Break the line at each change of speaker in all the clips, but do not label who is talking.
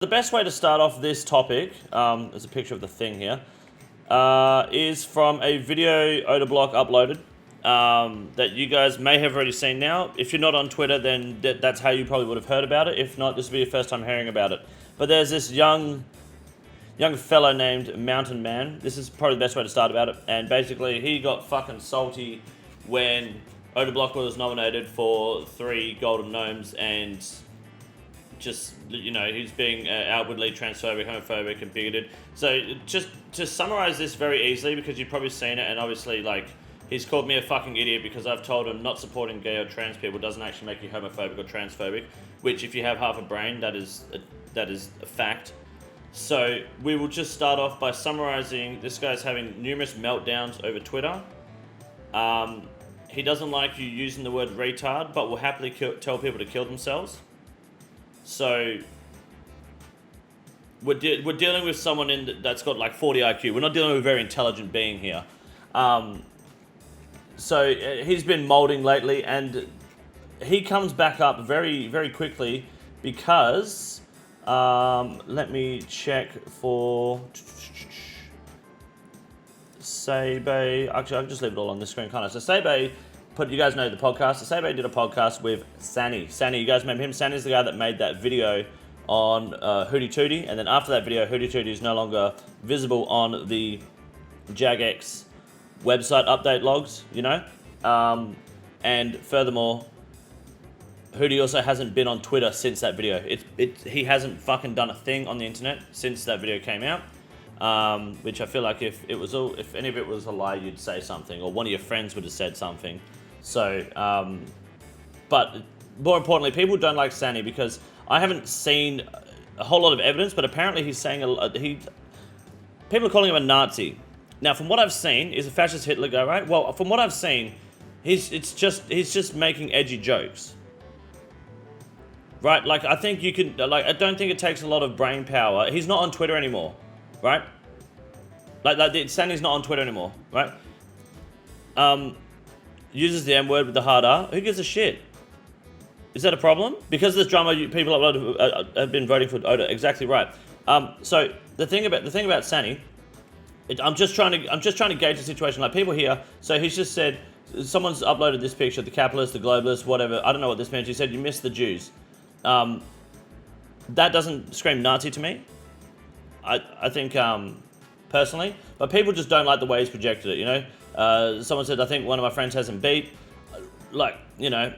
The best way to start off this topic, there's a picture of the thing here, is from a video Odablock uploaded that you guys may have already seen now. If you're not on Twitter, then that's how you probably would have heard about it. If not, this will be your first time hearing about it. But there's this young fellow named Mountain Man. This is probably the best way to start about it. And basically, he got fucking salty when Odablock was nominated for 3 Golden Gnomes and just, you know, he's being outwardly transphobic, homophobic, and bigoted. So just to summarize this very easily, because you've probably seen it, and obviously, like, he's called me a fucking idiot because I've told him not supporting gay or trans people doesn't actually make you homophobic or transphobic, which if you have half a brain, that is a fact. So we will just start off by summarizing this guy's having numerous meltdowns over Twitter. He doesn't like you using the word retard, but will happily tell people to kill themselves. So we're dealing with someone that's got like 40 IQ. We're not dealing with a very intelligent being here. So he's been molding lately, and he comes back up very, very quickly because let me check for Sebe. Actually, I can just leave it all on the screen, can't I? So Sebe, you guys know the podcast. So Sebe did a podcast with Sani. Sani, you guys remember him? Sani's the guy that made that video on Hootie Tootie, and then after that video, Hootie Tootie is no longer visible on the Jagex website update logs, you know? And furthermore, Hootie also hasn't been on Twitter since that video. He hasn't fucking done a thing on the internet since that video came out. Which I feel like if any of it was a lie, you'd say something, or one of your friends would have said something. So, but more importantly, people don't like Sani because I haven't seen a whole lot of evidence, but apparently he's saying people are calling him a Nazi. Now, from what I've seen, is a fascist Hitler guy, right? Well, from what I've seen, he's just making edgy jokes. Right? Like, I think you can, like, I don't think it takes a lot of brain power. He's not on Twitter anymore, right? Like Sani's not on Twitter anymore, right? Uses the M-word with the hard R. Who gives a shit? Is that a problem? Because this drama, people have been voting for Oda. Exactly right. So the thing about Sani, I'm just trying to gauge the situation. Like, people here. So he's just said, someone's uploaded this picture, the capitalist, the globalist, whatever. I don't know what this means. He said you missed the Jews. That doesn't scream Nazi to me. I think personally, but people just don't like the way he's projected it. You know, someone said, I think one of my friends has him beat. Like, you know,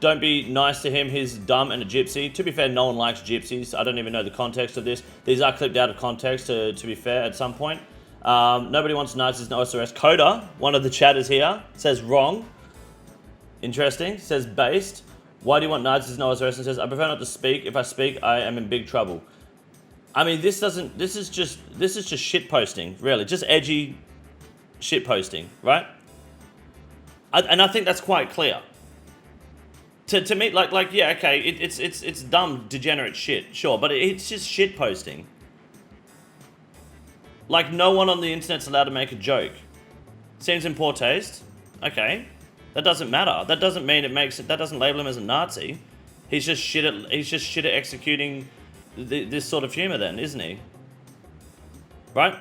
don't be nice to him. He's dumb and a gypsy. To be fair, no one likes gypsies. I don't even know the context of this. These are clipped out of context. To be fair, at some point, nobody wants Nazis in OSRS. Coda, one of the chatters here, says wrong. Interesting. Says based. Why do you want Nazis in OSRS? And says, I prefer not to speak. If I speak, I am in big trouble. I mean, this is just shit posting, really, just edgy shit posting, right? And I think that's quite clear. To me, like yeah, okay, it's dumb, degenerate shit, sure, but it's just shit posting. Like, no one on the internet's allowed to make a joke. Seems in poor taste. Okay, that doesn't matter. That doesn't mean that doesn't label him as a Nazi. He's just shit at executing this sort of humor, then, isn't he? Right?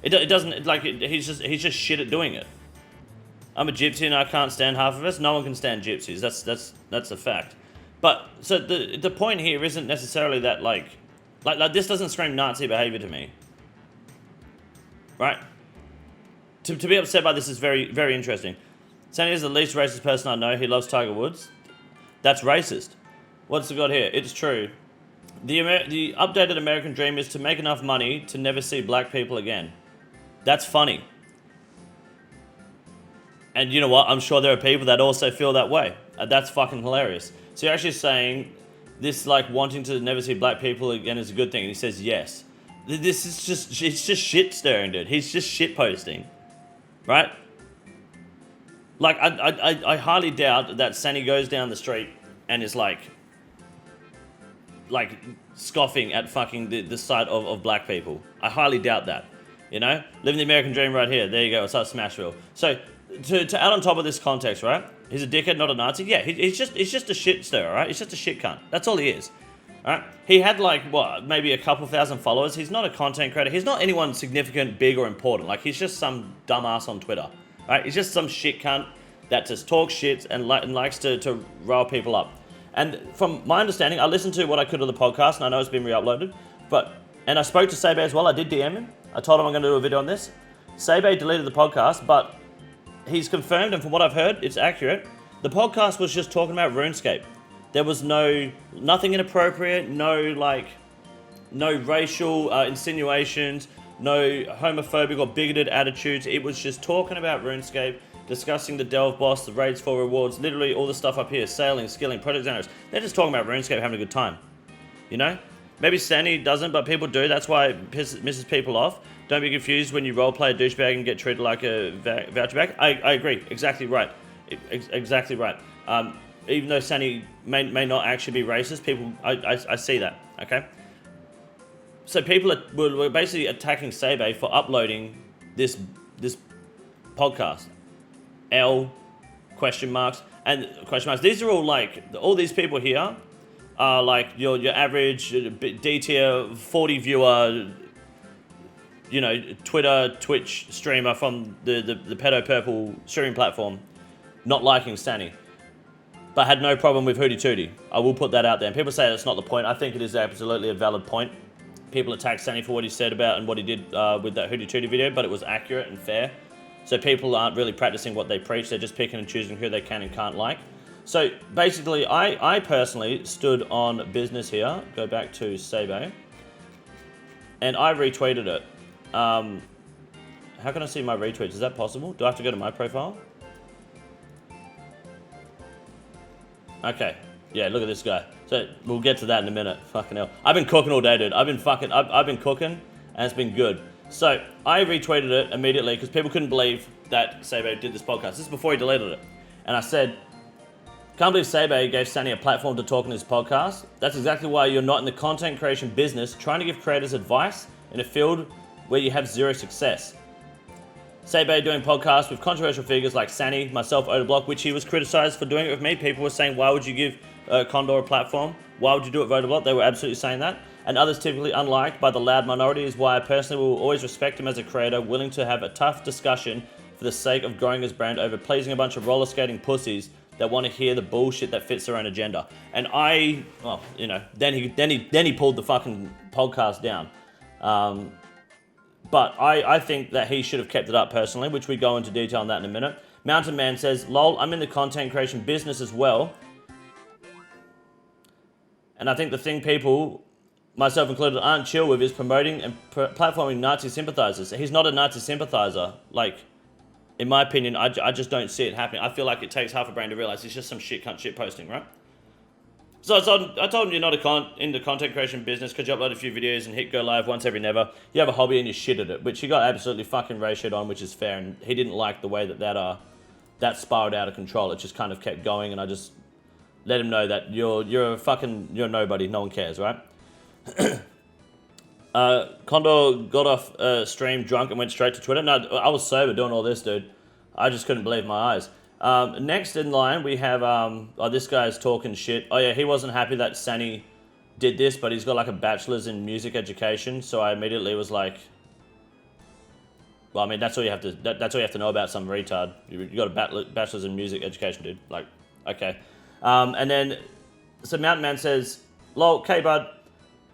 It doesn't, like, he's just shit at doing it. I'm a gypsy and I can't stand half of us. No one can stand gypsies. That's a fact. But so the point here isn't necessarily that like this doesn't scream Nazi behavior to me. Right? To be upset by this is very, very interesting. Sani is the least racist person I know. He loves Tiger Woods. That's racist. What's it got here? It's true. The updated American dream is to make enough money to never see black people again. That's funny. And you know what? I'm sure there are people that also feel that way. That's fucking hilarious. So you're actually saying this, like, wanting to never see black people again is a good thing. And he says yes. This is it's just shit stirring, dude. He's just shit posting. Right? Like, I highly doubt that Sani goes down the street and is like scoffing at fucking the sight of black people. I highly doubt that. You know? Living the American dream right here. There you go. It's up Smashville. So, to add on top of this context, right? He's a dickhead, not a Nazi. Yeah, he's just a shit stirrer, right? He's just a shit cunt. That's all he is. Alright? He had like, what, maybe a couple thousand followers. He's not a content creator. He's not anyone significant, big, or important. Like, he's just some dumbass on Twitter. Right? He's just some shit cunt that just talks shit and likes to rile people up. And from my understanding, I listened to what I could of the podcast, and I know it's been re-uploaded, and I spoke to Sebe as well. I did DM him. I told him I'm going to do a video on this. Sebe deleted the podcast, but he's confirmed, and from what I've heard, it's accurate. The podcast was just talking about RuneScape. There was nothing inappropriate, no racial insinuations, no homophobic or bigoted attitudes. It was just talking about RuneScape, discussing the Delve boss, the raids for rewards, literally all the stuff up here, sailing, skilling, project owners. They're just talking about RuneScape, having a good time. You know? Maybe Sandy doesn't, but people do. That's why it misses people off. Don't be confused when you roleplay a douchebag and get treated like a voucher bag. I agree. Exactly right. Exactly right. Even though Sandy may not actually be racist, I see that. Okay. So people were basically attacking Sebe for uploading this podcast. L question marks and question marks. These are all like all these people here are like your average D tier 40 viewer, you know, Twitch streamer from the Pedo Purple streaming platform, not liking Stanny, but had no problem with Hootie Tootie. I will put that out there. And people say that's not the point. I think it is absolutely a valid point. People attack Stanny for what he said about and what he did with that Hootie Tootie video, but it was accurate and fair. So people aren't really practicing what they preach. They're just picking and choosing who they can and can't like. So basically, I personally stood on business here. Go back to Sebe. And I retweeted it. How can I see my retweets? Is that possible? Do I have to go to my profile? Okay. Yeah, look at this guy. So we'll get to that in a minute. Fucking hell. I've been cooking all day, dude. I've been cooking, and it's been good. So I retweeted it immediately because people couldn't believe that Sebe did this podcast. This is before he deleted it. And I said, can't believe Sebe gave Sandy a platform to talk in his podcast. That's exactly why you're not in the content creation business trying to give creators advice in a field where you have zero success. Sebe doing podcasts with controversial figures like Sandy, myself, Odablock, which he was criticized for doing it with me. People were saying, why would you give Condor a platform? Why would you do it with Odablock? They were absolutely saying that. And others typically unliked by the loud minority is why I personally will always respect him as a creator, willing to have a tough discussion for the sake of growing his brand over pleasing a bunch of roller skating pussies that want to hear the bullshit that fits their own agenda. And then he pulled the fucking podcast down. But I think that he should have kept it up personally, which we go into detail on that in a minute. Mountain Man says, lol, I'm in the content creation business as well. And I think the thing people, myself included, aren't chill with is promoting and platforming Nazi sympathizers. He's not a Nazi sympathizer. Like, in my opinion, I just don't see it happening. I feel like it takes half a brain to realize it's just some shit posting, right? So I told him you're not in the content creation business because you upload a few videos and hit go live once every never. You have a hobby and you shit at it, which he got absolutely fucking ratioed on, which is fair. And he didn't like the way that spiraled out of control. It just kind of kept going, and I just let him know that you're nobody. No one cares, right? Condor got off stream drunk and went straight to Twitter. No, I was sober doing all this, dude. I just couldn't believe my eyes. Next in line, we have, this guy's talking shit. Oh yeah, he wasn't happy that Sani did this, but he's got like a bachelor's in music education. So I immediately was like, well, I mean, that's all you have to know about some retard. You got a bachelor's in music education, dude. Like, okay. And then, so Mountain Man says, lol, K-Bud,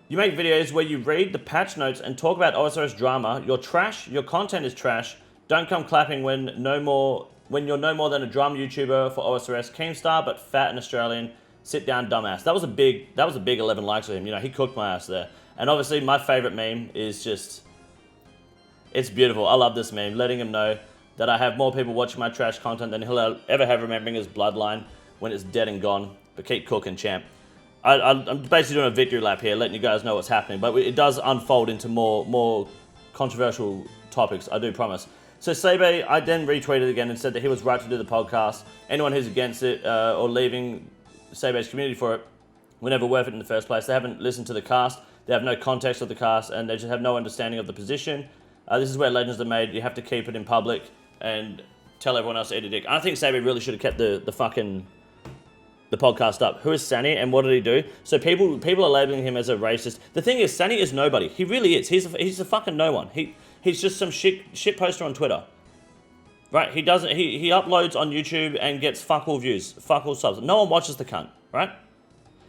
you make videos where you read the patch notes and talk about OSRS drama. You're trash. Your content is trash. Don't come clapping when you're no more than a drama YouTuber for OSRS. Keemstar, but fat and Australian. Sit down, dumbass. That was a big 11 likes for him. You know, he cooked my ass there. And obviously, my favorite meme is just, it's beautiful. I love this meme, letting him know that I have more people watching my trash content than he'll ever have remembering his bloodline when it's dead and gone. But keep cooking, champ. I'm basically doing a victory lap here, letting you guys know what's happening. But it does unfold into more controversial topics, I do promise. So Sebe, I then retweeted again and said that he was right to do the podcast. Anyone who's against it or leaving Sebe's community for it were never worth it in the first place. They haven't listened to the cast, they have no context of the cast, and they just have no understanding of the position. This is where legends are made. You have to keep it in public and tell everyone else to eat a dick. I think Sebe really should have kept the the podcast up. Who is Sani and what did he do? So people are labeling him as a racist. The thing is, Sani is nobody. He really is. He's a fucking no one. He's just some shit poster on Twitter. Right? He uploads on YouTube and gets fuck all views, fuck all subs. No one watches the cunt, right?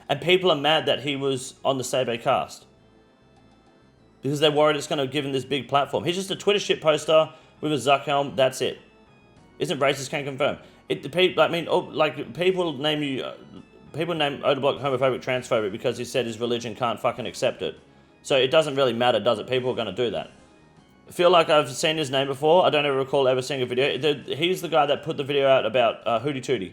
And people are mad that he was on the Sabe cast. Because they're worried it's going to give him this big platform. He's just a Twitter shit poster with a Zuck helm, that's it. Isn't racist, can confirm. People name Odablock homophobic, transphobic because he said his religion can't fucking accept it. So it doesn't really matter, does it? People are going to do that. I feel like I've seen his name before. I don't ever recall ever seeing a video. He's the guy that put the video out about Hootie Tootie.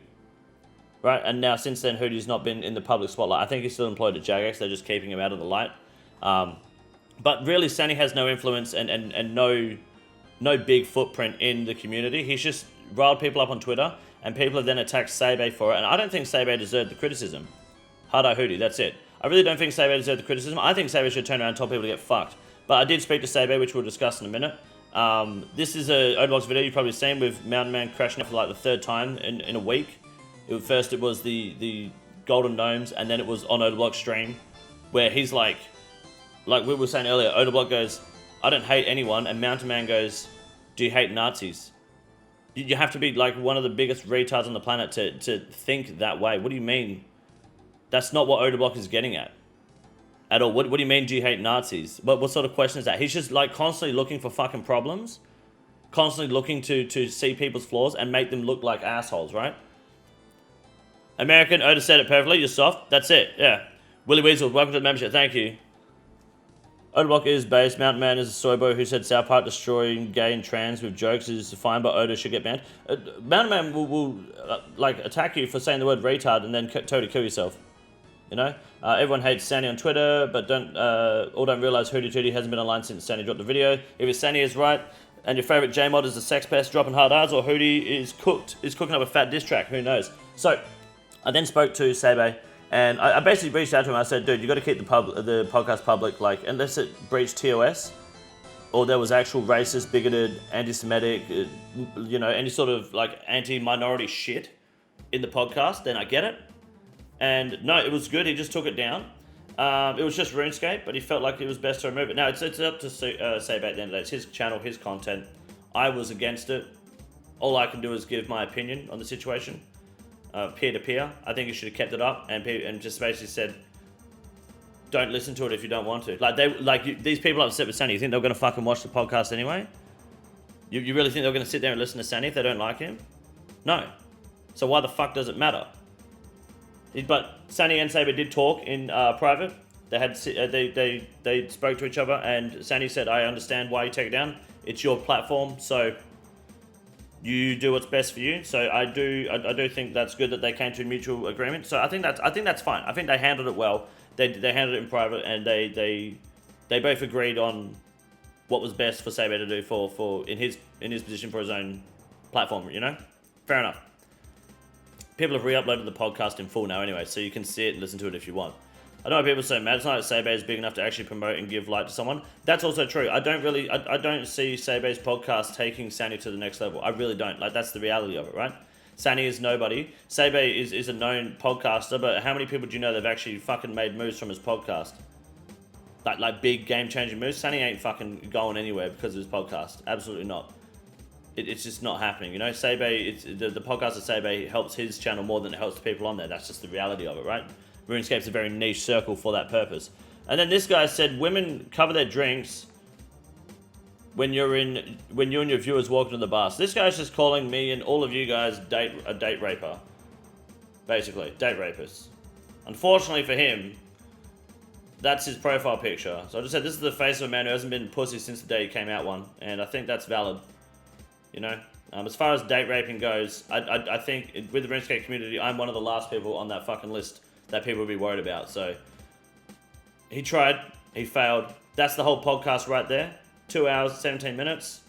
Right? And now since then, Hootie's not been in the public spotlight. I think he's still employed at Jagex. They're just keeping him out of the light. But really, Sani has no influence and no big footprint in the community. He's just riled people up on Twitter, and people have then attacked Sabe for it. And I don't think Sabe deserved the criticism. Hard-eye Hootie, that's it. I really don't think Sabe deserved the criticism. I think Sabe should turn around and tell people to get fucked. But I did speak to Sabe, which we'll discuss in a minute. This is a Odablock's video you've probably seen with Mountain Man crashing it for like the third time in a week. First it was the Golden Gnomes, and then it was on Odablock's stream, where he's like we were saying earlier, Odablock goes, I don't hate anyone, and Mountain Man goes, do you hate Nazis? You have to be like one of the biggest retards on the planet to think that way. What do you mean? That's not what Odablock is getting at all. What do you mean, do you hate Nazis? What sort of question is that? He's just like constantly looking for fucking problems, constantly looking to see people's flaws and make them look like assholes, right? American, Oda said it perfectly, you're soft, that's it, yeah. Willie Weasel, welcome to the membership, thank you. Odablock is based, Mountain Man is a soy boy who said South Park destroying gay and trans with jokes is fine, but Oda should get banned. Mountain Man will like attack you for saying the word retard and then totally kill yourself. You know? Everyone hates Sani on Twitter, but don't realize Hootie Tootie hasn't been online since Sani dropped the video. If Sani is right, and your favorite J-mod is a sex pest dropping hard R's, or Hootie is cooking up a fat diss track, who knows? So, I then spoke to Sabe, and I basically reached out to him. I said, dude, you got to keep the podcast public, like, unless it breached TOS, or there was actual racist, bigoted, anti-Semitic, you know, any sort of like anti-minority shit in the podcast, then I get it. And no, it was good. He just took it down. It was just RuneScape, but he felt like it was best to remove it. Now, it's up to Sabe at the end of the day. It's his channel, his content. I was against it. All I can do is give my opinion on the situation. Peer to peer. I think he should have kept it up and just basically said, don't listen to it if you don't want to. These people upset with Sani, you think they're going to fucking watch the podcast anyway? You really think they're going to sit there and listen to Sani if they don't like him? No. So why the fuck does it matter? But Sani and Saber did talk in private. They spoke to each other, and Sani said, I understand why you take it down. It's your platform, so you do what's best for you. So I do think that's good that they came to a mutual agreement. So I think that's fine. I think they handled it well. They handled it in private, and they both agreed on what was best for Saber to do for in his position for his own platform. You know, fair enough. People have re-uploaded the podcast in full now anyway, so you can see it and listen to it if you want. I know people are so mad. It's not like Sabe is big enough to actually promote and give light to someone. That's also true. I don't see Sabe's podcast taking Sani to the next level. I really don't. Like, that's the reality of it, right? Sani is nobody. Sabe is a known podcaster, but how many people do you know that have actually fucking made moves from his podcast? Like big game-changing moves? Sani ain't fucking going anywhere because of his podcast. Absolutely not. It's just not happening, you know. Sabe, the podcast of Sabe helps his channel more than it helps the people on there. That's just the reality of it, right? RuneScape's a very niche circle for that purpose. And then this guy said, women cover their drinks when you and your viewers walk into the bar. So this guy's just calling me and all of you guys a date raper, basically, date rapists. Unfortunately for him, that's his profile picture. So I just said, this is the face of a man who hasn't been pussy since the day he came out one, and I think that's valid. You know, as far as date raping goes, I think with the RuneScape community, I'm one of the last people on that fucking list that people would be worried about. So he tried, he failed. That's the whole podcast right there. 2 hours, 17 minutes.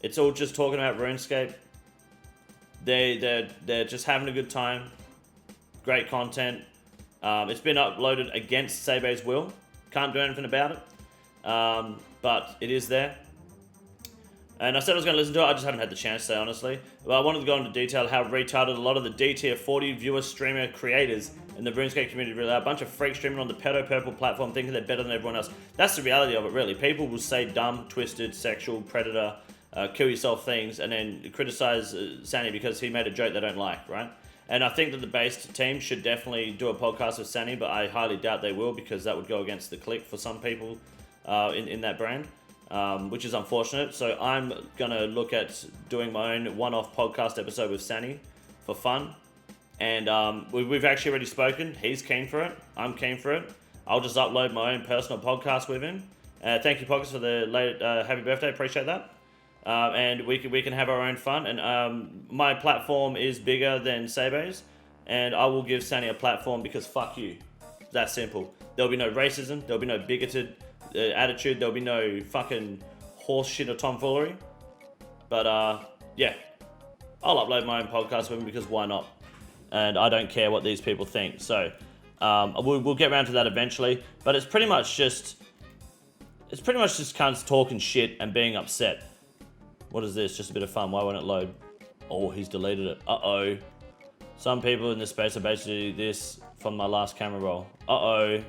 It's all just talking about RuneScape. They're just having a good time. Great content. It's been uploaded against Sabe's will. Can't do anything about it. But it is there. And I said I was going to listen to it, I just haven't had the chance to, honestly. But I wanted to go into detail how retarded a lot of the D tier 40 viewer streamer creators in the RuneScape community really are. A bunch of freaks streaming on the pedo purple platform thinking they're better than everyone else. That's the reality of it, really. People will say dumb, twisted, sexual, predator, kill yourself things, and then criticize Sani because he made a joke they don't like, right? And I think that the based team should definitely do a podcast with Sani, but I highly doubt they will because that would go against the clique for some people in that brand. Which is unfortunate. So I'm gonna look at doing my own one-off podcast episode with Sani for fun. And we've actually already spoken. He's keen for it. I'm keen for it. I'll just upload my own personal podcast with him. Thank you, Pockets, for the late happy birthday. Appreciate that. And we can have our own fun. And my platform is bigger than Sabe's, and I will give Sani a platform because fuck you. That simple. There'll be no racism. There'll be no bigoted attitude. There'll be no fucking horse shit or tomfoolery. But yeah, I'll upload my own podcast with him because why not? And I don't care what these people think. So we'll get around to that eventually. But it's pretty much just cunts talking shit and being upset. What is this? Just a bit of fun. Why won't it load? Oh, he's deleted it. Uh-oh. Some people in this space are basically this from my last camera roll. Uh-oh.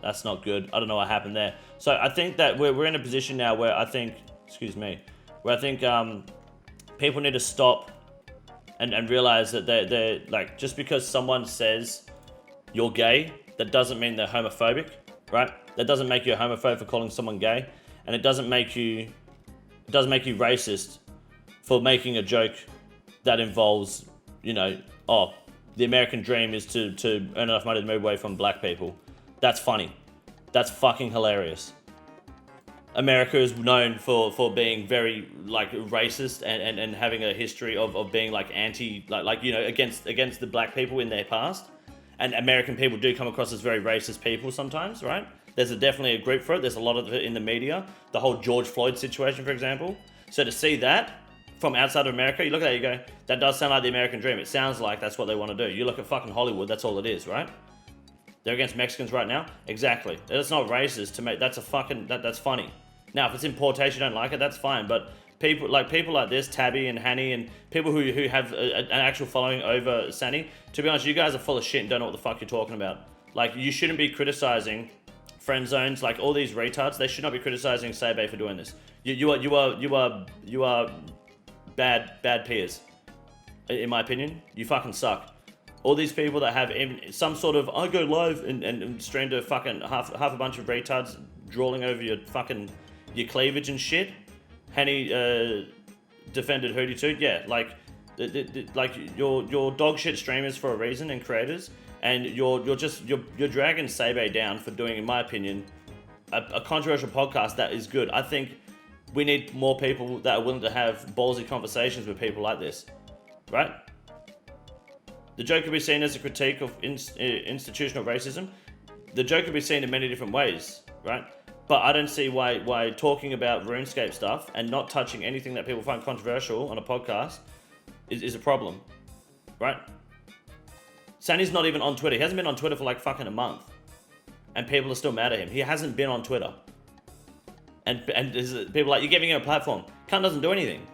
That's not good. I don't know what happened there. So I think that we're in a position now where I think, people need to stop and realize that they're like, just because someone says you're gay, that doesn't mean they're homophobic, right? That doesn't make you a homophobe for calling someone gay, and it doesn't make you racist for making a joke that involves, the American dream is to earn enough money to move away from black people. That's funny. That's fucking hilarious. America is known for being very racist and having a history of being against the black people in their past. And American people do come across as very racist people sometimes, right? There's definitely a group for it. There's a lot of it in the media. The whole George Floyd situation, for example. So to see that from outside of America, you look at that, you go, that does sound like the American dream. It sounds like that's what they want to do. You look at fucking Hollywood, that's all it is, right? They're against Mexicans right now? Exactly. It's not racist to make, that's funny. Now, if it's in Portage, you don't like it, that's fine. But people like this, Tabby and Hanny, and people who have an actual following over Sani, to be honest, you guys are full of shit and don't know what the fuck you're talking about. Like, you shouldn't be criticizing friend zones, like all these retards. They should not be criticizing Sabe for doing this. You are bad peers, in my opinion. You fucking suck. All these people that have some sort of, I go live and stream to fucking half a bunch of retards drawing over your cleavage and shit. Henny defended Hootie too. Yeah, you're dog shit streamers for a reason and creators, and you're dragging Sabe down for doing, in my opinion, a controversial podcast that is good. I think we need more people that are willing to have ballsy conversations with people like this, right? The joke could be seen as a critique of institutional racism. The joke could be seen in many different ways, right? But I don't see why talking about RuneScape stuff and not touching anything that people find controversial on a podcast is a problem, right? Sani's not even on Twitter. He hasn't been on Twitter for like fucking a month. And people are still mad at him. He hasn't been on Twitter. And people are like, you're giving him a platform. Cunt doesn't do anything.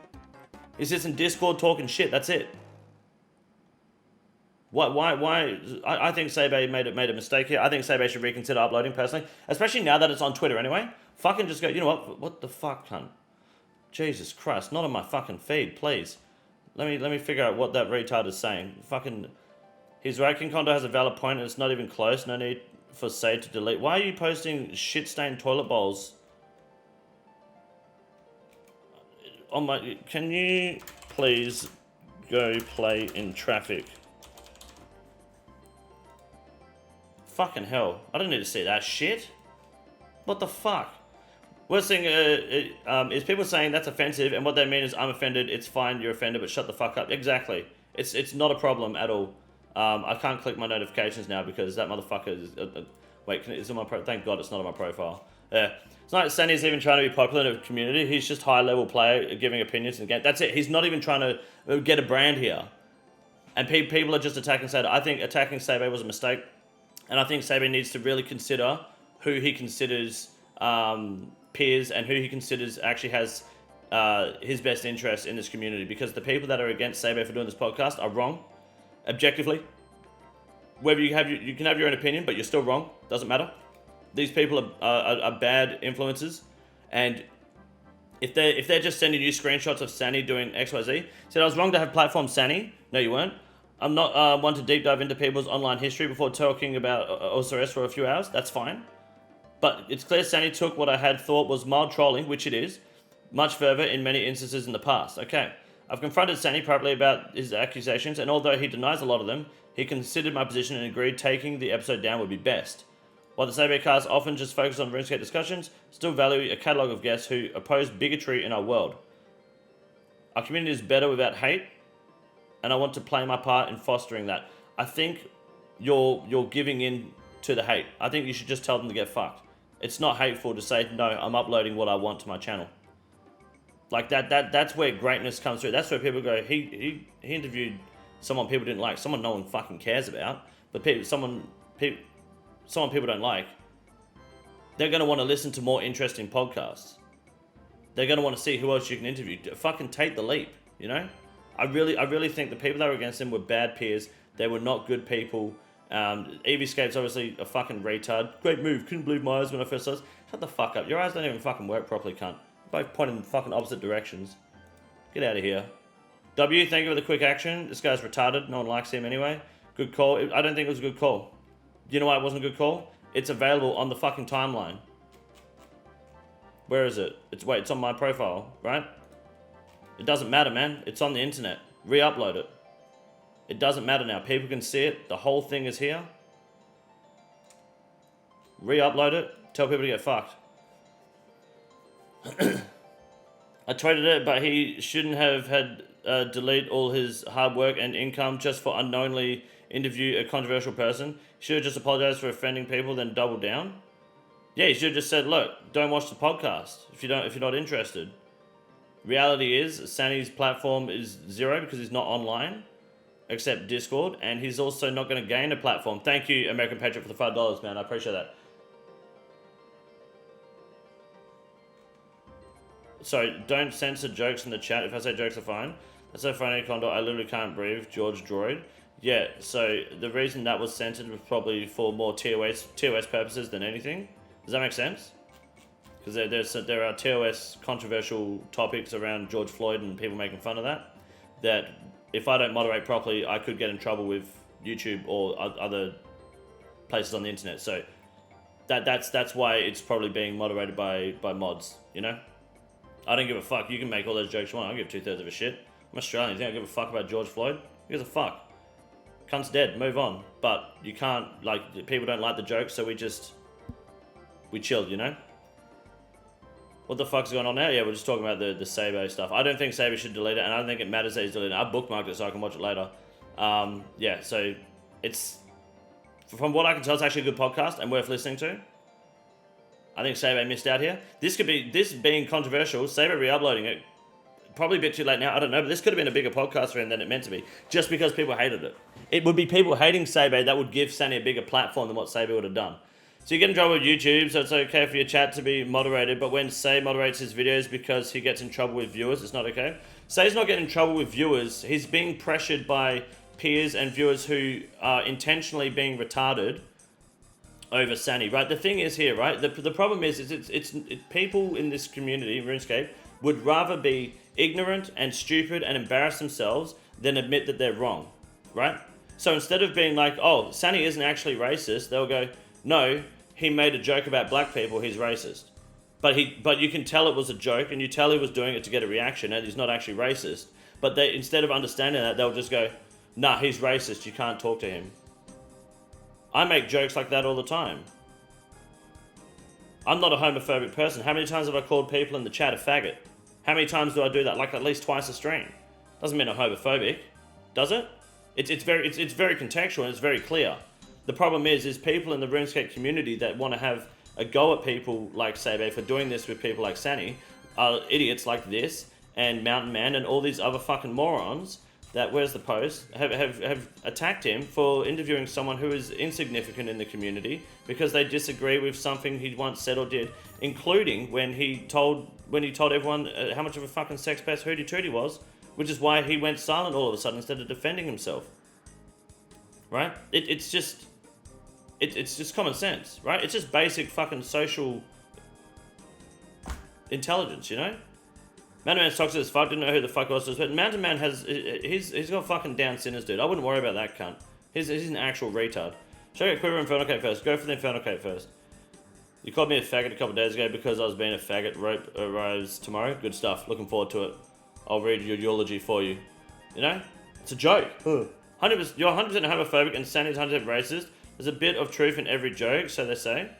He's just in Discord talking shit, that's it. Why? I think Sabe made a mistake here. I think Sabe should reconsider uploading personally, especially now that it's on Twitter anyway. Fucking just go, you know what the fuck, cunt? Jesus Christ, not on my fucking feed, please. Let me figure out what that retard is saying. Fucking, his ranking condo has a valid point and it's not even close. No need for Sade to delete. Why are you posting shit-stained toilet bowls? On my, can you please go play in traffic? Fucking hell. I don't need to see that shit. What the fuck? Worst thing is people saying that's offensive, and what they mean is I'm offended, it's fine, you're offended, but shut the fuck up. Exactly. It's not a problem at all. I can't click my notifications now because that motherfucker is... wait, is it on my thank God it's not on my profile. Yeah. It's not like Sandy's even trying to be popular in the community. He's just high-level player giving opinions in the game. That's it. He's not even trying to get a brand here. And people are just attacking Sabe. I think attacking Sabe was a mistake. And I think Sabe needs to really consider who he considers peers and who he considers actually has his best interest in this community, because the people that are against Sabo for doing this podcast are wrong, objectively. Whether you can have your own opinion, but you're still wrong. Doesn't matter. These people are bad influences, and if they're just sending you screenshots of Sani doing XYZ, said I was wrong to have platform Sani. No, you weren't. I'm not one to deep dive into people's online history before talking about osrs for a few hours. That's fine. But it's clear Sani took what I had thought was mild trolling, which it is, much further in many instances in the past. Okay, I've confronted Sani privately about his accusations, and although he denies a lot of them, he considered my position and agreed taking the episode down would be best. While the Sabo cast often just focus on RuneScape discussions, still value a catalogue of guests who oppose bigotry in our world. Our community is better without hate, and I want to play my part in fostering that. I think you're giving in to the hate. I think you should just tell them to get fucked. It's not hateful to say, no, I'm uploading what I want to my channel. Like that's where greatness comes through. That's where people go, he interviewed someone people didn't like, someone no one fucking cares about, but someone people don't like. They're going to want to listen to more interesting podcasts. They're going to want to see who else you can interview. Fucking take the leap, you know? I really think the people that were against him were bad peers. They were not good people. AWST's obviously a fucking retard. Great move. Couldn't believe my eyes when I first saw this. Shut the fuck up. Your eyes don't even fucking work properly, cunt. Both pointing in fucking opposite directions. Get out of here. W, thank you for the quick action. This guy's retarded. No one likes him anyway. Good call. I don't think it was a good call. You know why it wasn't a good call? It's available on the fucking timeline. Where is it? It's on my profile, right? It doesn't matter, man. It's on the internet. Re-upload it. It doesn't matter now. People can see it. The whole thing is here. Re-upload it. Tell people to get fucked. I tweeted it, but he shouldn't have had delete all his hard work and income just for unknowingly interview a controversial person. He should have just apologized for offending people, then doubled down. Yeah, he should have just said, look, don't watch the podcast if you're not interested. Reality is, Sani's platform is zero because he's not online, except Discord, and he's also not going to gain a platform. Thank you, American Patriot, for the $5, man. I appreciate that. So, don't censor jokes in the chat. If I say jokes are fine. That's so funny, Condor. I literally can't breathe. George Droid. Yeah, so the reason that was censored was probably for more TOS purposes than anything. Does that make sense? Because there are TOS controversial topics around George Floyd and people making fun of that if I don't moderate properly, I could get in trouble with YouTube or other places on the internet. So that's why it's probably being moderated by mods, you know? I don't give a fuck. You can make all those jokes you want. I don't give 2/3 of a shit. I'm Australian. You think I give a fuck about George Floyd? Who gives a fuck? Cunt's dead. Move on. But you can't, like, people don't like the jokes, so we chilled, you know? What the fuck's going on now? Yeah, we're just talking about the Sabo stuff. I don't think Sabo should delete it, and I don't think it matters that he's deleted it. I bookmarked it so I can watch it later. Yeah, so it's... From what I can tell, it's actually a good podcast and worth listening to. I think Sabo missed out here. This being controversial, Sabo re-uploading it, probably a bit too late now, I don't know, but this could have been a bigger podcast for him than it meant to be, just because people hated it. It would be people hating Sabo that would give Sani a bigger platform than what Sabo would have done. So you get in trouble with YouTube, so it's okay for your chat to be moderated, but when Say moderates his videos because he gets in trouble with viewers, it's not okay. Say's not getting in trouble with viewers, he's being pressured by peers and viewers who are intentionally being retarded over Sani, right? The thing is here, right? The problem is it's people in this community, RuneScape, would rather be ignorant and stupid and embarrass themselves than admit that they're wrong, right? So instead of being like, oh, Sani isn't actually racist, they'll go, no, he made a joke about black people, he's racist. But you can tell it was a joke, and you tell he was doing it to get a reaction, and he's not actually racist. But they, instead of understanding that, they'll just go, nah, he's racist, you can't talk to him. I make jokes like that all the time. I'm not a homophobic person. How many times have I called people in the chat a faggot? How many times do I do that? Like at least twice a stream. Doesn't mean I'm homophobic, does it? It's very contextual and it's very clear. The problem is people in the RuneScape community that want to have a go at people like Sabo for doing this with people like Sani are idiots like this and Mountain Man and all these other fucking morons that, where's the post, have attacked him for interviewing someone who is insignificant in the community because they disagree with something he once said or did, including when he told everyone how much of a fucking sex pest Hootie Tootie was, which is why he went silent all of a sudden instead of defending himself. Right? It's just common sense, right? It's just basic fucking social intelligence, you know? Mountain Man's toxic as fuck, didn't know who the fuck else was, but Mountain Man he's got fucking down sinners, dude. I wouldn't worry about that cunt. He's an actual retard. Should I get Quiver Infernal Cape first? Go for the Infernal Cape first. You called me a faggot a couple of days ago because I was being a faggot. Rope arrives tomorrow. Good stuff. Looking forward to it. I'll read your eulogy for you. You know? It's a joke. 100%, you're 100% homophobic and Sandy's 100% racist. There's a bit of truth in every joke, so they say.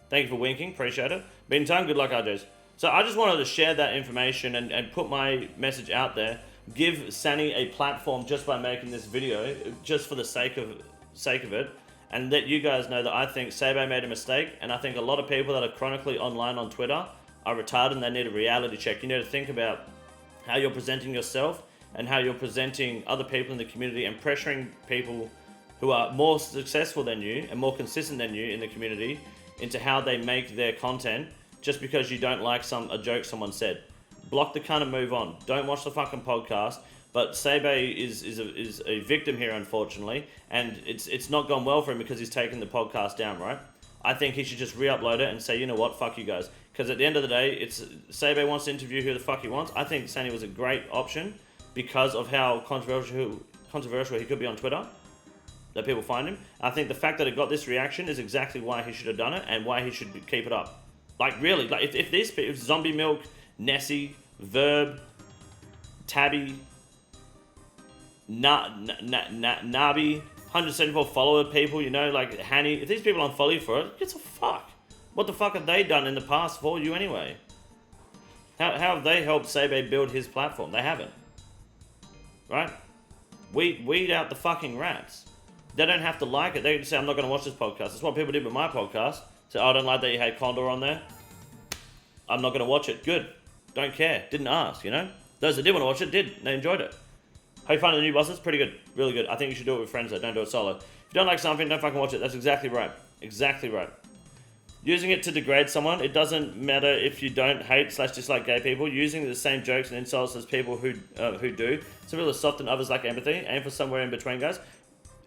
Thank you for winking. Appreciate it. Meantime, good luck, RJs. So I just wanted to share that information and put my message out there. Give Sani a platform just by making this video, just for the sake of it. And let you guys know that I think Sabo made a mistake, and I think a lot of people that are chronically online on Twitter are retarded and they need a reality check. You need to think about how you're presenting yourself and how you're presenting other people in the community and pressuring people who are more successful than you and more consistent than you in the community into how they make their content just because you don't like a joke someone said. Block the cunt and move on. Don't watch the fucking podcast. But Sebe is a victim here, unfortunately, and it's not gone well for him because he's taken the podcast down, right? I think he should just re-upload it and say, you know what, fuck you guys. Because at the end of the day, Sebe wants to interview who the fuck he wants. I think Sani was a great option because of how controversial he could be on Twitter, that people find him. I think the fact that it got this reaction is exactly why he should have done it and why he should keep it up. Like, really, like if Zombie Milk, Nessie, Verb, Tabby, Nabi, 174 follower people, you know, like Hanny, if these people unfollow you for it, it's a fuck. What the fuck have they done in the past for you anyway? How have they helped Sebe build his platform? They haven't. Right? Weed out the fucking rats. They don't have to like it. They can say, I'm not going to watch this podcast. That's what people did with my podcast. Say, oh, I don't like that you had Condor on there. I'm not going to watch it. Good. Don't care. Didn't ask, you know? Those that did want to watch it, did. They enjoyed it. How you finding the new bosses? Pretty good. Really good. I think you should do it with friends, though. Don't do it solo. If you don't like something, don't fucking watch it. That's exactly right. Exactly right. Using it to degrade someone, it doesn't matter if you don't hate/dislike gay people. Using the same jokes and insults as people who do. Some people are soft and others lack empathy. Aim for somewhere in between, guys.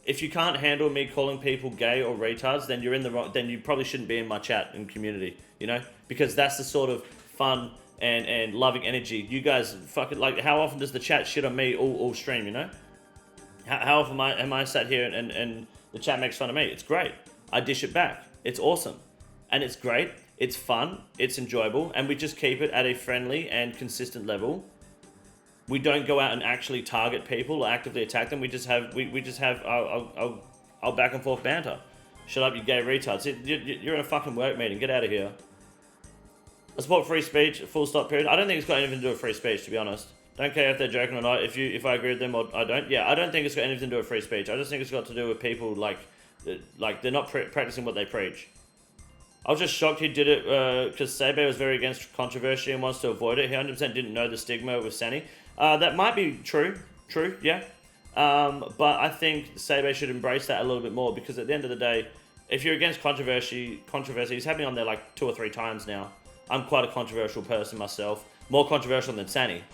If you can't handle me calling people gay or retards, then you're in the wrong. Then you probably shouldn't be in my chat and community. You know, because that's the sort of fun and loving energy you guys fucking like. How often does the chat shit on me all stream? You know, how often am I sat here and the chat makes fun of me? It's great. I dish it back. It's awesome, and it's great. It's fun. It's enjoyable, and we just keep it at a friendly and consistent level. We don't go out and actually target people or actively attack them. We just have our back and forth banter. Shut up, you gay retards. You're in a fucking work meeting. Get out of here. I support free speech, full stop, period. I don't think it's got anything to do with free speech, to be honest. Don't care if they're joking or not. If I agree with them or I don't. Yeah, I don't think it's got anything to do with free speech. I just think it's got to do with people like they're not practicing what they preach. I was just shocked he did it because Sebe was very against controversy and wants to avoid it. He 100% didn't know the stigma with Sani. That might be true, yeah. But I think Sebe should embrace that a little bit more because at the end of the day, if you're against controversy, he's had me on there like 2 or 3 times now. I'm quite a controversial person myself. More controversial than Sani.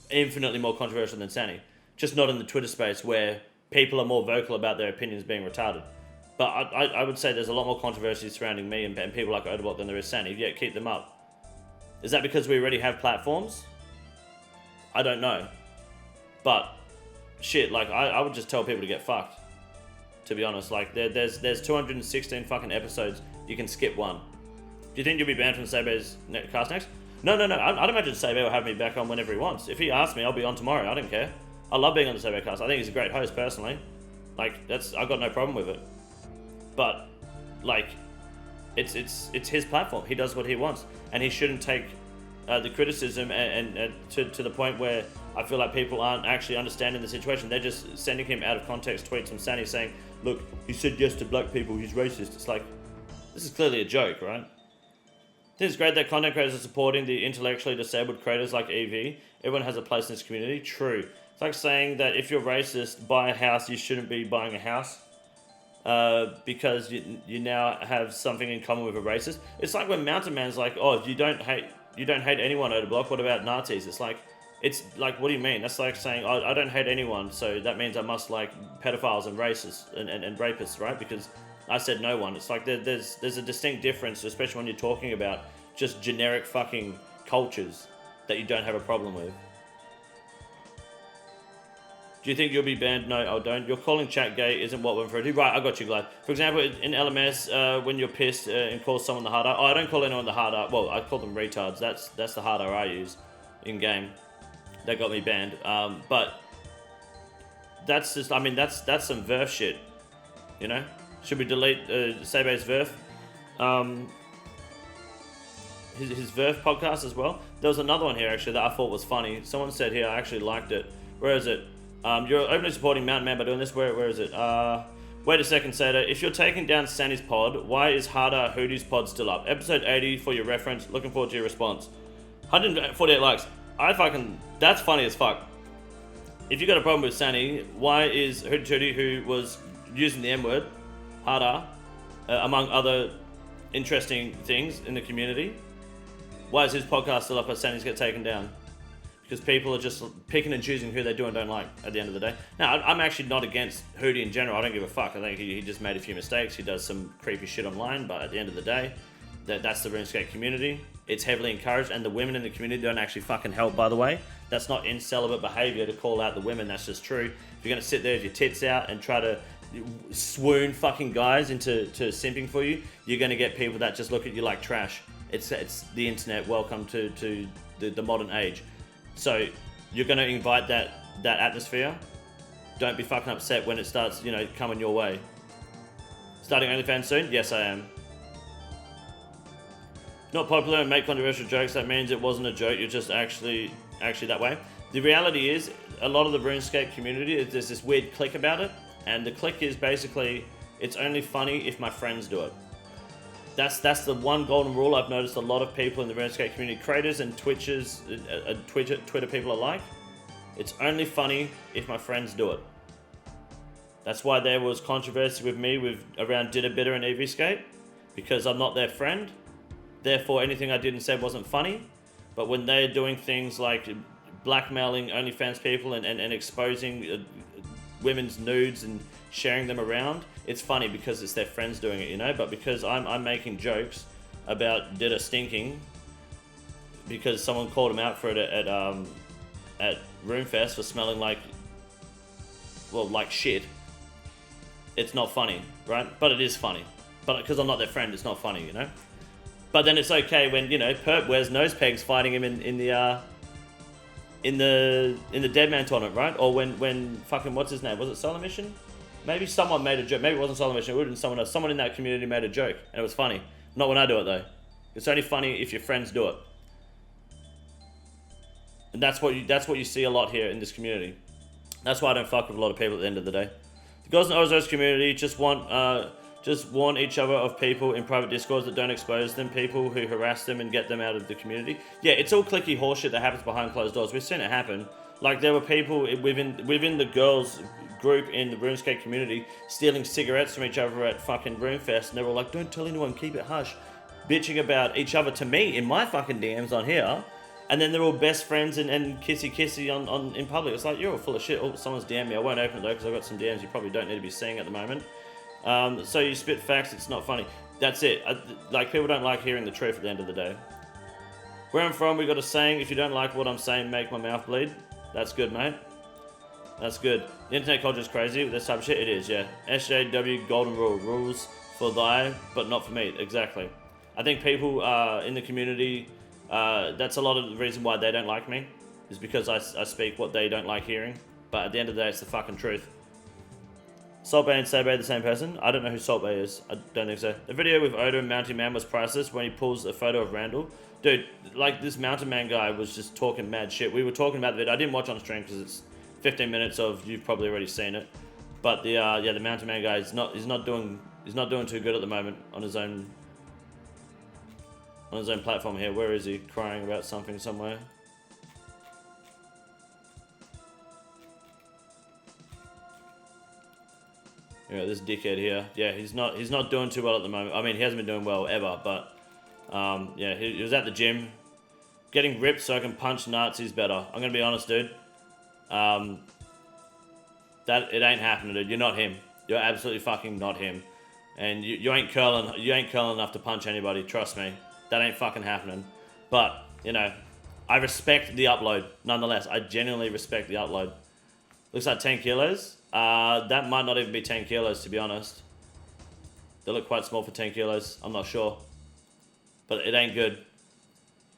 Infinitely more controversial than Sani. Just not in the Twitter space where people are more vocal about their opinions being retarded. But I would say there's a lot more controversy surrounding me and people like Odabot than there is Sani. Yet keep them up. Is that because we already have platforms? I don't know. But shit, like I would just tell people to get fucked. To be honest, like there's 216 fucking episodes. You can skip one. Do you think you'll be banned from Sebe's cast next? No. I'd imagine Sebe will have me back on whenever he wants. If he asks me, I'll be on tomorrow. I don't care. I love being on the Sebe cast. I think he's a great host personally. Like I've got no problem with it. But like, it's his platform. He does what he wants, and he shouldn't take the criticism and to the point where I feel like people aren't actually understanding the situation. They're just sending him out of context tweets from Sani saying, "Look, he said yes to black people. He's racist." It's like, this is clearly a joke, right? I think it's great that content creators are supporting the intellectually disabled creators like EV. Everyone has a place in this community. True. It's like saying that if you're racist, buy a house, you shouldn't be buying a house. Because you now have something in common with a racist. It's like when Mountain Man's like, oh, if you don't hate anyone over the block, what about Nazis? It's like, what do you mean? That's like saying, oh, I don't hate anyone, so that means I must like pedophiles and racists and rapists, right? Because I said no one. It's like there's a distinct difference, especially when you're talking about just generic fucking cultures that you don't have a problem with. Do you think you'll be banned? No, I don't. You're calling chat gay isn't what we're referring to. Right, I got you, Glad. For example, in LMS, when you're pissed and call someone the hard R. Oh, I don't call anyone the hard R. Well, I call them retards. That's the hard R I use in game. That got me banned. But that's just, I mean, that's some Verf shit. You know? Should we delete Sebe's Verf? His Verf podcast as well. There was another one here actually that I thought was funny. Someone said here, I actually liked it. Where is it? You're openly supporting Mountain Man by doing this. Where is it? Wait a second, Seda. If you're taking down Sandy's pod, why is Harder Hootie's pod still up? Episode 80 for your reference. Looking forward to your response. 148 likes. That's funny as fuck. If you got a problem with Sandy, why is Hootie Tootie, who was using the N-word, Harder, among other interesting things in the community, why is his podcast still up as Sandy's get taken down? Because people are just picking and choosing who they do and don't like at the end of the day. Now, I'm actually not against Hootie in general. I don't give a fuck. I think he just made a few mistakes. He does some creepy shit online, but at the end of the day, that's the RuneScape community. It's heavily encouraged, and the women in the community don't actually fucking help, by the way. That's not incelibate behavior to call out the women. That's just true. If you're going to sit there with your tits out and try to swoon fucking guys into simping for you, you're going to get people that just look at you like trash. It's the internet. Welcome to the modern age. So you're going to invite that atmosphere. Don't be fucking upset when it starts, coming your way. Starting OnlyFans soon? Yes, I am. Not popular and make controversial jokes. That means it wasn't a joke. You're just actually that way. The reality is, a lot of the RuneScape community, there's this weird clique about it, and the clique is basically, it's only funny if my friends do it. That's the one golden rule I've noticed a lot of people in the RuneScape community, creators and Twitter people alike. It's only funny if my friends do it. That's why there was controversy with me around Bitter and EVscape, because I'm not their friend. Therefore, anything I did and said wasn't funny. But when they're doing things like blackmailing OnlyFans people and exposing women's nudes and sharing them around, it's funny because it's their friends doing it, But because I'm making jokes about Ditta stinking because someone called him out for it at RuneFest for smelling like shit, it's not funny, right? But it is funny. But because I'm not their friend, it's not funny, But then it's okay when Perp wears nose pegs fighting him in the Deadman tournament, right? Or when fucking what's his name? Was it Solar Mission? Maybe someone made a joke. Maybe it wasn't Solar Mission. It would have been someone else. Someone in that community made a joke, and it was funny. Not when I do it though. It's only funny if your friends do it, and that's what you see a lot here in this community. That's why I don't fuck with a lot of people at the end of the day. The Gods and Ozos community just warn each other of people in private discords that don't expose them, people who harass them and get them out of the community. Yeah, it's all clicky horseshit that happens behind closed doors. We've seen it happen. Like, there were people within the girls group in the RuneScape community stealing cigarettes from each other at fucking RuneFest, and they were like, don't tell anyone, keep it hush. Bitching about each other to me in my fucking DMs on here. And then they're all best friends and kissy on in public. It's like, you're all full of shit. Oh, someone's DM'd me. I won't open it though because I've got some DMs you probably don't need to be seeing at the moment. So you spit facts, it's not funny. That's it. People don't like hearing the truth at the end of the day. Where I'm from, we got a saying, if you don't like what I'm saying, make my mouth bleed. That's good, mate. That's good. The internet culture is crazy with this type of shit. It is, yeah. SJW golden rule. Rules for thy, but not for me. Exactly. I think people in the community, that's a lot of the reason why they don't like me, is because I speak what they don't like hearing. But at the end of the day, it's the fucking truth. Salt Bay and Sabay the same person? I don't know who Salt Bay is. I don't think so. The video with Odo and Mountain Man was priceless when he pulls a photo of Randall. Dude, this Mountain Man guy was just talking mad shit. We were talking about the video. I didn't watch on stream because it's 15 minutes of, you've probably already seen it. But the Mountain Man guy is not doing too good at the moment on his own platform here. Where is he? Crying about something somewhere. Yeah, this dickhead here. Yeah, he's not doing too well at the moment. I mean, he hasn't been doing well ever, but yeah, he was at the gym, getting ripped so I can punch Nazis better. I'm gonna be honest, dude. That it ain't happening, dude. You're not him. You're absolutely fucking not him. And you ain't curling enough to punch anybody. Trust me, that ain't fucking happening. But you know, I respect the upload nonetheless. I genuinely respect the upload. Looks like 10 kilos. That might not even be 10 kilos, to be honest. They look quite small for 10 kilos. I'm not sure. But it ain't good.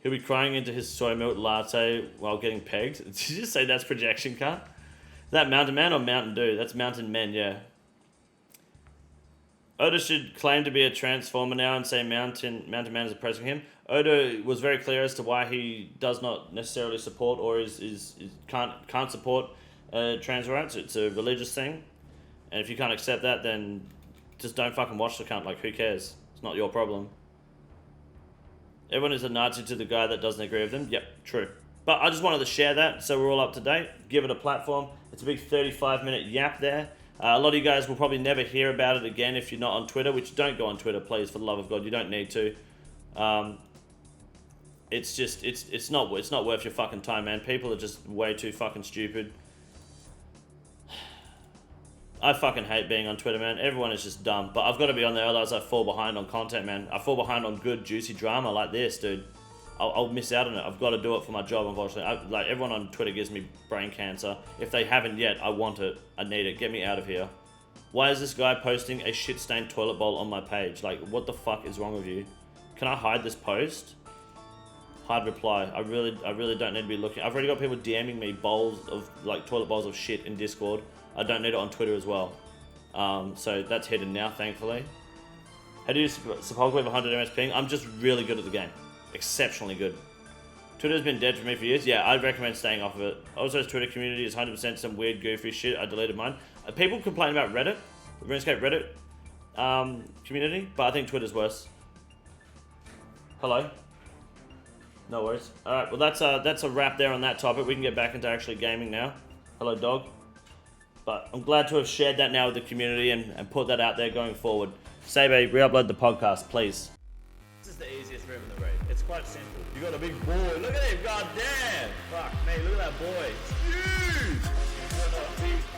He'll be crying into his soy milk latte while getting pegged. Did you just say that's projection cut? Is that Mountain Man or Mountain Dew? That's Mountain Men, yeah. Oda should claim to be a transformer now and say Mountain Man is oppressing him. Oda was very clear as to why he does not necessarily support or can't support trans rights. It's a religious thing, and if you can't accept that, then just don't fucking watch the cunt. Like, who cares? It's not your problem. Everyone is a Nazi to the guy that doesn't agree with them. Yep, true. But I just wanted to share that so we're all up to date. Give it a platform. It's a big 35-minute yap there. A lot of you guys will probably never hear about it again if you're not on Twitter, which don't go on Twitter, please, for the love of God. You don't need to. It's just, it's not worth your fucking time, man. People are just way too fucking stupid. I fucking hate being on Twitter, man. Everyone is just dumb. But I've got to be on there, otherwise I fall behind on content, man. I fall behind on good, juicy drama like this, dude. I'll miss out on it. I've got to do it for my job, unfortunately. Like, everyone on Twitter gives me brain cancer. If they haven't yet, I want it. I need it. Get me out of here. Why is this guy posting a shit-stained toilet bowl on my page? Like, what the fuck is wrong with you? Can I hide this post? Hide reply. I really don't need to be looking. I've already got people DMing me bowls of, like, toilet bowls of shit in Discord. I don't need it on Twitter as well. So that's hidden now, thankfully. How do you suppose with 100 MS ping? I'm just really good at the game. Exceptionally good. Twitter's been dead for me for years. Yeah, I'd recommend staying off of it. Also, his Twitter community is 100% some weird, goofy shit. I deleted mine. People complain about Reddit, the RuneScape Reddit community, but I think Twitter's worse. Hello? No worries. Alright, well that's a wrap there on that topic. We can get back into actually gaming now. Hello, dog. But I'm glad to have shared that now with the community and put that out there going forward. Sabe, re-upload the podcast, please. This is the easiest move in the raid. It's quite simple. You got a big boy. Look at him, goddamn! Fuck me, look at that boy. It's huge!